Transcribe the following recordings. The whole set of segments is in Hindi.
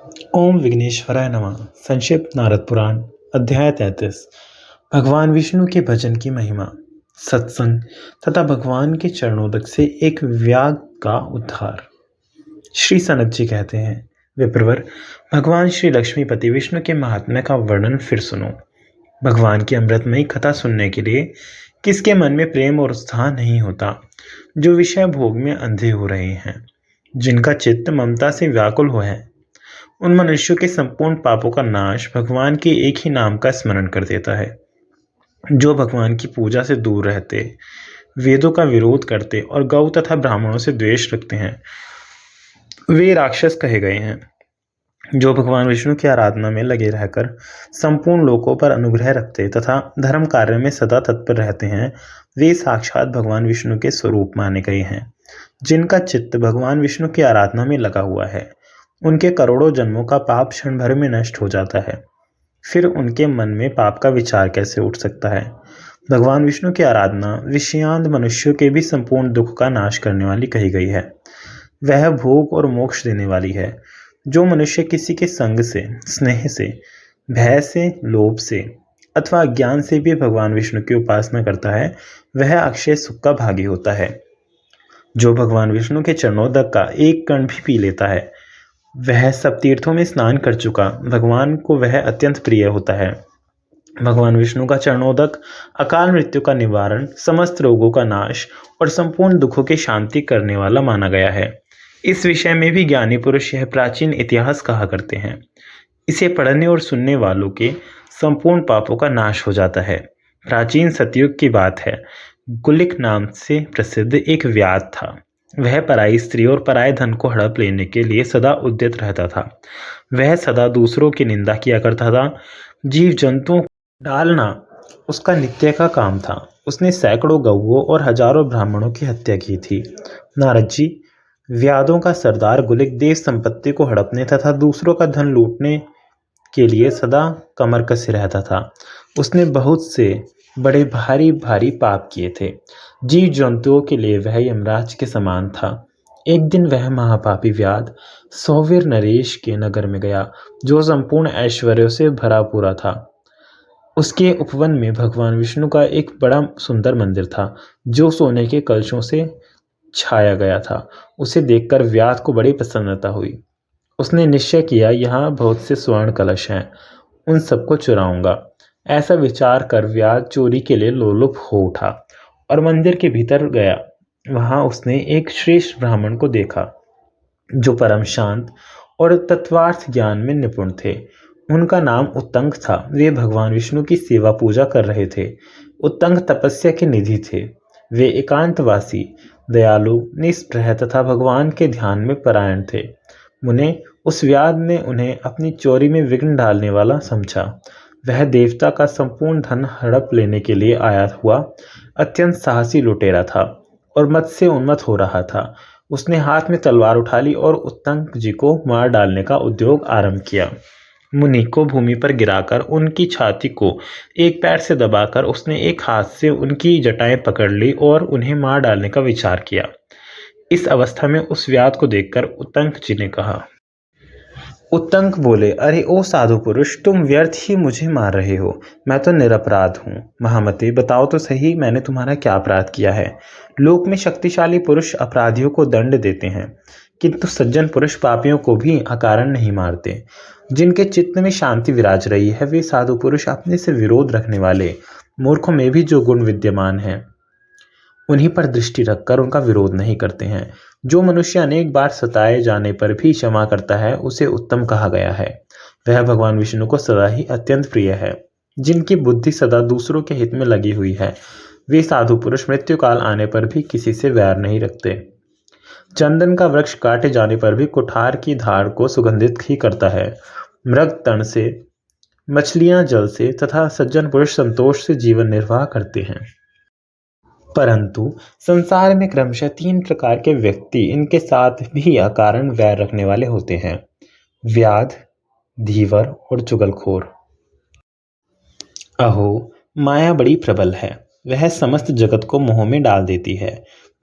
ओम विघ्नेश्वराय नमः। संक्षिप्त नारद पुराण अध्याय 33। भगवान विष्णु के भजन की महिमा, सत्संग तथा भगवान के चरणोदक से एक व्याग का उद्धार। श्री सनत जी कहते हैं, विप्रवर, भगवान श्री लक्ष्मीपति विष्णु के महात्म्य का वर्णन फिर सुनो। भगवान की अमृतमयी कथा सुनने के लिए किसके मन में प्रेम और उत्साह नहीं होता। जो विषय भोग में अंधे हो रहे हैं, जिनका चित्त ममता से व्याकुल हो है, उन मनुष्यों के संपूर्ण पापों का नाश भगवान के एक ही नाम का स्मरण कर देता है। जो भगवान की पूजा से दूर रहते, वेदों का विरोध करते और गौ तथा ब्राह्मणों से द्वेष रखते हैं, वे राक्षस कहे गए हैं। जो भगवान विष्णु की आराधना में लगे रहकर संपूर्ण लोकों पर अनुग्रह रखते तथा धर्म कार्य में सदा तत्पर रहते हैं, वे साक्षात भगवान विष्णु के स्वरूप माने गए हैं। जिनका चित्त भगवान विष्णु की आराधना में लगा हुआ है, उनके करोड़ों जन्मों का पाप क्षण भर में नष्ट हो जाता है। फिर उनके मन में पाप का विचार कैसे उठ सकता है। भगवान विष्णु की आराधना विषयांध मनुष्यों के भी संपूर्ण दुख का नाश करने वाली कही गई है। वह भोग और मोक्ष देने वाली है। जो मनुष्य किसी के संग से, स्नेह से, भय से, लोभ से अथवा अज्ञान से भी भगवान विष्णु की उपासना करता है, वह अक्षय सुख का भागी होता है। जो भगवान विष्णु के चरणोदक का एक कण भी पी लेता है, वह सब तीर्थों में स्नान कर चुका भगवान को वह अत्यंत प्रिय होता है। भगवान विष्णु का चरणोदक अकाल मृत्यु का निवारण, समस्त रोगों का नाश और संपूर्ण दुखों की शांति करने वाला माना गया है। इस विषय में भी ज्ञानी पुरुष यह प्राचीन इतिहास कहा करते हैं। इसे पढ़ने और सुनने वालों के संपूर्ण पापों का नाश हो जाता है। प्राचीन सतयुग की बात है। गुलिक नाम से प्रसिद्ध एक व्याध था। वह पराई स्त्री और पराये धन को हड़प लेने के लिए सदा उद्यत रहता था। वह सदा दूसरों की निंदा किया करता था। जीव जंतुओं को डालना उसका नित्य का काम था। उसने सैकड़ों गौओं और हजारों ब्राह्मणों की हत्या की थी। नारद जी, व्याधों का सरदार गुलिक देश संपत्ति को हड़पने तथा दूसरों का धन लूटने के लिए सदा कमर कसे रहता था। उसने बहुत से बड़े भारी भारी पाप किए थे। जीव जंतुओं के लिए वह यमराज के समान था। एक दिन वह महापापी व्याध सौवीर नरेश के नगर में गया, जो संपूर्ण ऐश्वर्यों से भरा पूरा था। उसके उपवन में भगवान विष्णु का एक बड़ा सुंदर मंदिर था, जो सोने के कलशों से छाया गया था। उसे देखकर व्याध को बड़ी प्रसन्नता हुई। उसने निश्चय किया, यहाँ बहुत से स्वर्ण कलश हैं, उन सबको चुराऊंगा। ऐसा विचार कर व्याध चोरी के लिए लोलुप हो उठा और मंदिर के भीतर गया। वहां उसने एक श्रेष्ठ ब्राह्मण को देखा, जो परम शांत और तत्वार्थ ज्ञान में निपुण थे। उनका नाम उत्तंग था। वे भगवान विष्णु की सेवा पूजा कर रहे थे। उत्तंग तपस्या के निधि थे। वे एकांतवासी, दयालु, निष्प्रह तथा भगवान के ध्यान में परायण थे। मुने, उस व्याध ने उन्हें अपनी चोरी में विघ्न डालने वाला समझा। वह देवता का संपूर्ण धन हड़प लेने के लिए आया हुआ अत्यंत साहसी लुटेरा था और मत से उन्मत्त हो रहा था। उसने हाथ में तलवार उठा ली और उत्तंग जी को मार डालने का उद्योग आरंभ किया। मुनि को भूमि पर गिराकर उनकी छाती को एक पैर से दबाकर उसने एक हाथ से उनकी जटाएं पकड़ ली और उन्हें मार डालने का विचार किया। इस अवस्था में उस व्याध को देखकर उत्तंग जी ने कहा। उत्तंक बोले, अरे ओ साधु पुरुष, तुम व्यर्थ ही मुझे मार रहे हो। मैं तो निरपराध हूँ। महामते, बताओ तो सही, मैंने तुम्हारा क्या अपराध किया है। लोक में शक्तिशाली पुरुष अपराधियों को दंड देते हैं, किंतु सज्जन पुरुष पापियों को भी अकारण नहीं मारते। जिनके चित्त में शांति विराज रही है, वे साधु पुरुष अपने से विरोध रखने वाले मूर्खों में भी जो गुण विद्यमान है, उन्हीं पर दृष्टि रखकर उनका विरोध नहीं करते हैं। जो मनुष्य अनेक बार सताए जाने पर भी क्षमा करता है, उसे उत्तम कहा गया है। वह भगवान विष्णु को सदा ही अत्यंत प्रिय है। जिनकी बुद्धि सदा दूसरों के हित में लगी हुई है, वे साधु पुरुष मृत्यु काल आने पर भी किसी से वैर नहीं रखते। चंदन का वृक्ष काटे जाने पर भी कुठार की धार को सुगंधित ही करता है। मृग तण से, मछलियां जल से तथा सज्जन पुरुष संतोष से जीवन निर्वाह करते हैं। परंतु संसार में क्रमशः 3 प्रकार के व्यक्ति इनके साथ भी अकारण वैर रखने वाले होते हैं: व्याध, धीवर और चुगलखोर। अहो, माया बड़ी प्रबल है। वह समस्त जगत को मोह में डाल देती है।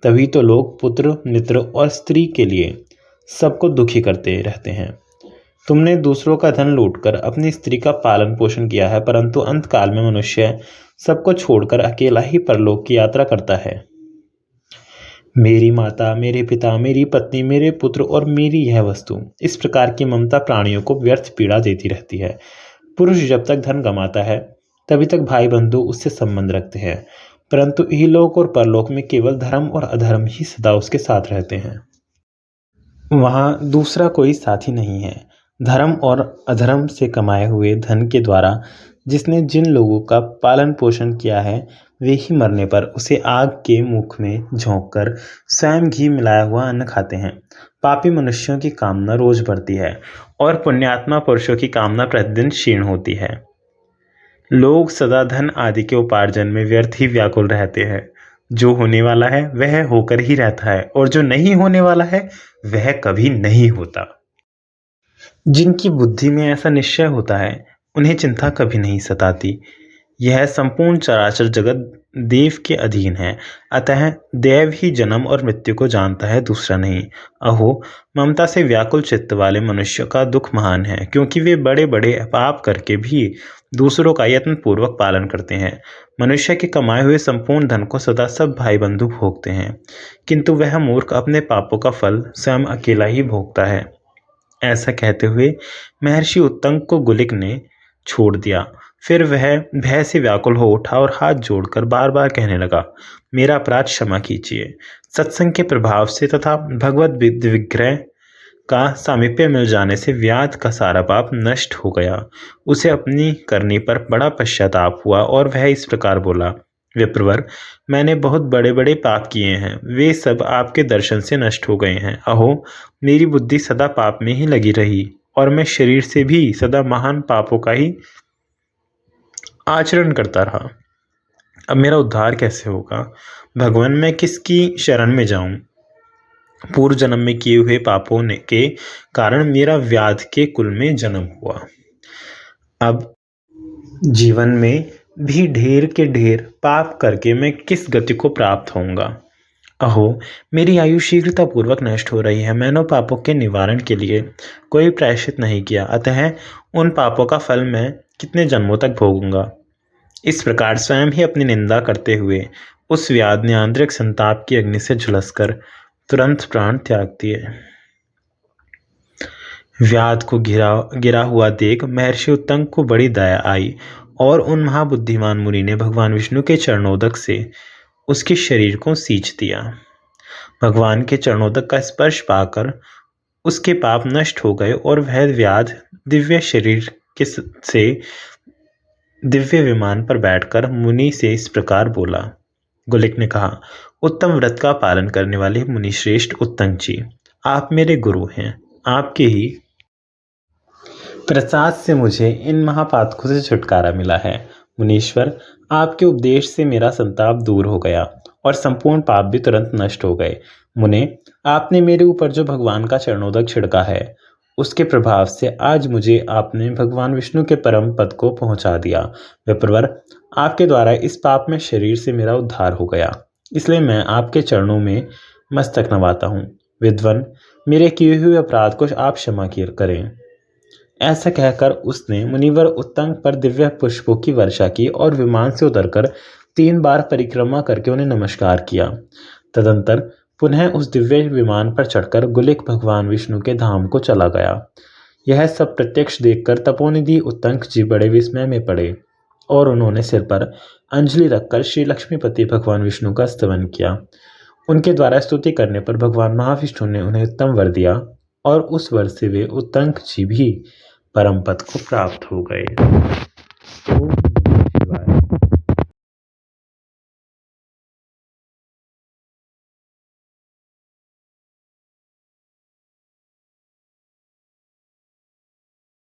तभी तो लोग पुत्र, मित्र और स्त्री के लिए सबको दुखी करते रहते हैं। तुमने दूसरों का धन लूटकर अपनी स्त्री का पालन पोषण किया है, परंतु अंतकाल में मनुष्य सबको छोड़कर अकेला ही परलोक की यात्रा करता है। मेरी माता, मेरे पिता, मेरी पत्नी, मेरे पुत्र और मेरी यह वस्तु, इस प्रकार की ममता प्राणियों को व्यर्थ पीड़ा देती रहती है। पुरुष जब तक धन कमाता है तभी तक भाई बंधु उससे संबंध रखते हैं, परंतु इहलोक और परलोक में केवल धर्म और अधर्म ही सदा उसके साथ रहते हैं। वहाँ दूसरा कोई साथी नहीं है। धर्म और अधर्म से कमाए हुए धन के द्वारा जिसने जिन लोगों का पालन पोषण किया है, वे ही मरने पर उसे आग के मुख में झोंककर स्वयं घी मिलाया हुआ अन्न खाते हैं। पापी मनुष्यों की कामना रोज बढ़ती है और पुण्यात्मा पुरुषों की कामना प्रतिदिन क्षीण होती है। लोग सदा धन आदि के उपार्जन में व्यर्थ ही व्याकुल रहते हैं। जो होने वाला है वह होकर ही रहता है, और जो नहीं होने वाला है वह कभी नहीं होता। जिनकी बुद्धि में ऐसा निश्चय होता है उन्हें चिंता कभी नहीं सताती। यह संपूर्ण चराचर जगत देव के अधीन है, अतः देव ही जन्म और मृत्यु को जानता है, दूसरा नहीं। अहो, ममता से व्याकुल चित्त वाले मनुष्य का दुख महान है, क्योंकि वे बड़े बड़े पाप करके भी दूसरों का यत्न पूर्वक पालन करते हैं। मनुष्य के कमाए हुए संपूर्ण धन को सदा सब भाई बंधु भोगते हैं, किंतु वह मूर्ख अपने पापों का फल स्वयं अकेला ही भोगता है। ऐसा कहते हुए महर्षि उत्तंग को गुलिक ने छोड़ दिया। फिर वह भय से व्याकुल हो उठा और हाथ जोड़कर बार बार कहने लगा, मेरा अपराध क्षमा कीजिए। सत्संग के प्रभाव से तथा भगवत विग्रह का सामीप्य मिल जाने से व्याध का सारा पाप नष्ट हो गया। उसे अपनी करनी पर बड़ा पश्चाताप हुआ और वह इस प्रकार बोला, विप्रवर, मैंने बहुत बड़े बड़े पाप किए हैं, वे सब आपके दर्शन से नष्ट हो गए हैं। अहो, मेरी बुद्धि सदा पाप में ही लगी रही और मैं शरीर से भी सदा महान पापों का ही आचरण करता रहा। अब मेरा उद्धार कैसे होगा? भगवान, मैं किसकी शरण में जाऊं? पूर्व जन्म में किए हुए पापों के कारण मेरा व्याध के कुल में जन्म हुआ। अब जीवन में भी ढेर के ढेर पाप करके मैं किस गति को प्राप्त होऊंगा? अहो, मेरी आयु शीघ्रतापूर्वक नष्ट हो रही है। मैंने पापों के निवारण के लिए कोई प्रायश्चित नहीं किया, अतः उन पापों का फल मैं कितने जन्मों तक भोगूंगा? इस प्रकार स्वयं ही अपनी निंदा करते हुए उस व्याध ने आंतरिक संताप की अग्नि से झुलसकर तुरंत प्राण त्याग दिए। व्याध को गिरा हुआ देख महर्षि उत्तंग को बड़ी दया आई और उन महाबुद्धिमान मुनि ने भगवान विष्णु के चरणोदक से उसके शरीर को सींच दिया। भगवान के चरणोदक का स्पर्श पाकर उसके पाप नष्ट हो गए और वह व्याध दिव्य शरीर से दिव्य विमान पर बैठकर मुनि से इस प्रकार बोला। गुलिक ने कहा, उत्तम व्रत का पालन करने वाले मुनि श्रेष्ठ उत्तंग जी, आप मेरे गुरु हैं। आपके ही प्रसाद से मुझे इन महापातकों से छुटकारा मिला है। मुनीश्वर, आपके उपदेश से मेरा संताप दूर हो गया और संपूर्ण पाप भी तुरंत नष्ट हो गए। मुने, आपने मेरे ऊपर जो भगवान का चरणोदक छिड़का है, उसके प्रभाव से आज मुझे आपने भगवान विष्णु के परम पद को पहुंचा दिया। विप्रवर, आपके द्वारा इस पाप में शरीर से मेरा उद्धार हो गया, इसलिए मैं आपके चरणों में मस्तक नवाता हूँ। विद्वन, मेरे किए हुए अपराध को आप क्षमा करें। ऐसा कहकर उसने मुनिवर उत्तंग पर दिव्य पुष्पों की वर्षा की और विमान से उतरकर 3 बार परिक्रमा करके उन्हें नमस्कार किया। तदंतर पुनः उस दिव्य विमान पर चढ़कर गुलिक भगवान विष्णु के धाम को चला गया। यह सब प्रत्यक्ष देखकर तपोनिधि उत्तंक जी बड़े विस्मय में पड़े और उन्होंने सिर पर अंजलि रखकर श्री लक्ष्मीपति भगवान विष्णु का स्तवन किया। उनके द्वारा स्तुति करने पर भगवान महाविष्णु ने उन्हें उत्तम वर दिया और उस वर से वे उत्तंक जी भी परम पद को प्राप्त हो गए। ओम नमः शिवाय।